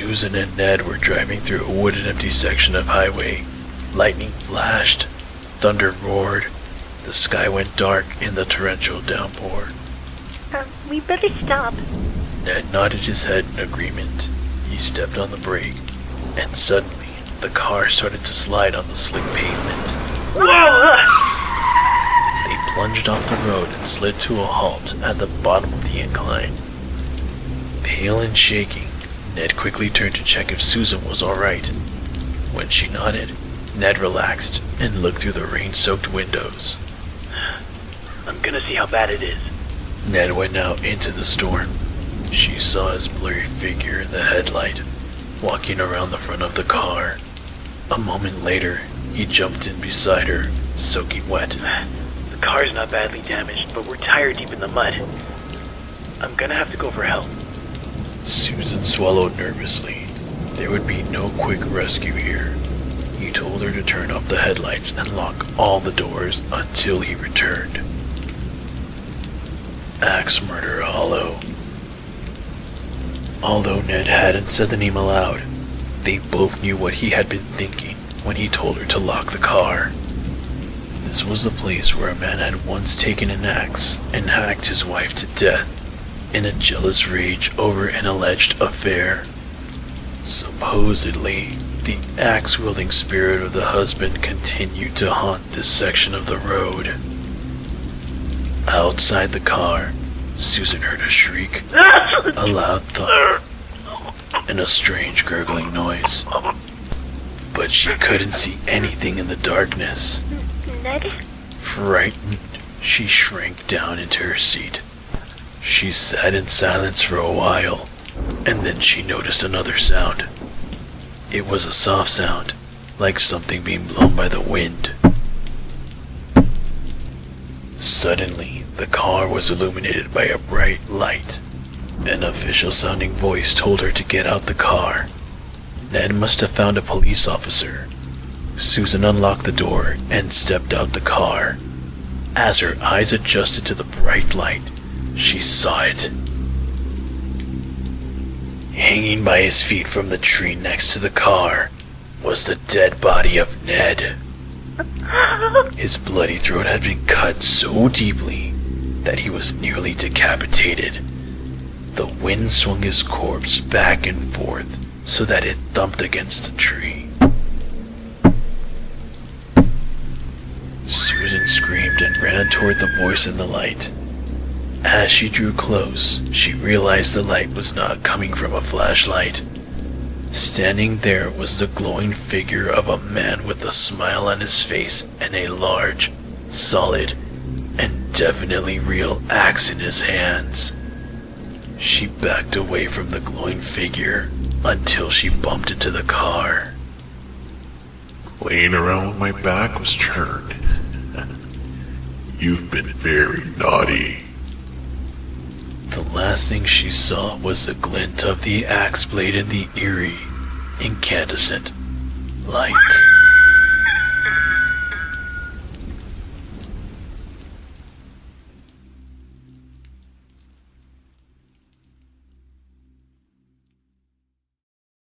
Susan and Ned were driving through a wooded empty section of highway. Lightning flashed, thunder roared, the sky went dark in the torrential downpour. We better stop. Ned nodded his head in agreement. He stepped on the brake, and suddenly the car started to slide on the slick pavement. Whoa! They plunged off the road and slid to a halt at the bottom of the incline. Pale and shaking, Ned quickly turned to check if Susan was all right. When she nodded, Ned relaxed and looked through the rain-soaked windows. I'm gonna see how bad it is. Ned went out into the storm. She saw his blurry figure in the headlight, walking around the front of the car. A moment later, he jumped in beside her, soaking wet. The car's not badly damaged, but we're tire deep in the mud. I'm gonna have to go for help. Susan swallowed nervously. There would be no quick rescue here. He told her to turn off the headlights and lock all the doors until he returned. Axe Murder Hollow. Although Ned hadn't said the name aloud, they both knew what he had been thinking when he told her to lock the car. This was the place where a man had once taken an axe and hacked his wife to death in a jealous rage over an alleged affair. Supposedly, the axe-wielding spirit of the husband continued to haunt this section of the road. Outside the car, Susan heard a shriek, a loud thud, and a strange gurgling noise. But she couldn't see anything in the darkness. Ned? Frightened, she shrank down into her seat. She sat in silence for a while, and then she noticed another sound. It was a soft sound, like something being blown by the wind. Suddenly, the car was illuminated by a bright light. An official-sounding voice told her to get out the car. Ned must have found a police officer. Susan unlocked the door and stepped out the car. As her eyes adjusted to the bright light, she saw it. Hanging by his feet from the tree next to the car was the dead body of Ned. His bloody throat had been cut so deeply that he was nearly decapitated. The wind swung his corpse back and forth so that it thumped against the tree. Susan screamed and ran toward the voice in the light. As she drew close, she realized the light was not coming from a flashlight. Standing there was the glowing figure of a man with a smile on his face and a large, solid, and definitely real axe in his hands. She backed away from the glowing figure until she bumped into the car. Playing around with my back was turned. You've been very naughty. The last thing she saw was the glint of the axe blade in the eerie, incandescent light.